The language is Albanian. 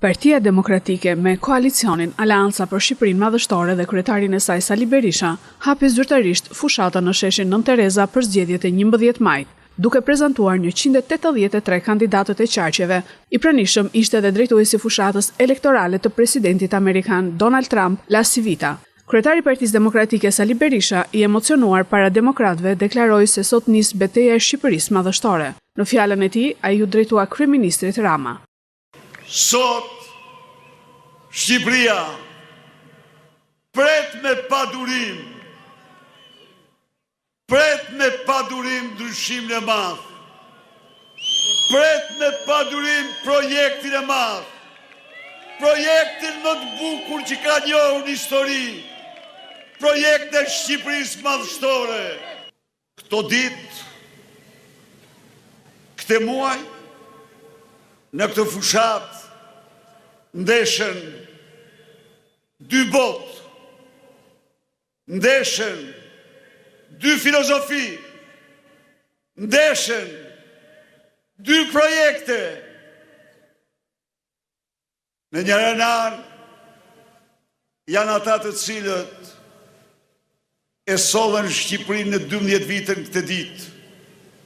Partia Demokratike me koalicionin Aleanca për Shqipërinë Madhështore dhe kryetarin e saj Sali Berisha hapi zyrtarisht fushatën në sheshin Nën Tereza për zgjedhjet e 11 majit, duke prezantuar 183 kandidatët e qarqeve. I pranishëm ishte edhe drejtuesi i fushatës elektorale të presidentit amerikan Donald Trump, La Civita. Kryetari i Partisë Demokratike Sali Berisha, i emocionuar para demokratëve, deklaroi se sot nis betejë e Shqipërisë Madhështore. Në fjalën e tij, ai u drejtua kryeministrit Rama. Sot, Shqipëria pret me padurim ndryshimin e madh, pret me padurim projektin e madh, projektin më të bukur që ka njohur në histori, projektin e Shqipërisë Madhështore. Këto ditë, këtë muaj, në këtë fushat, ndeshen dy botë, ndeshen dy filozofi, ndeshen dy projekte. Në njëra anë janë ata të cilët e sollën Shqipërinë në 12 vite në këtë ditë.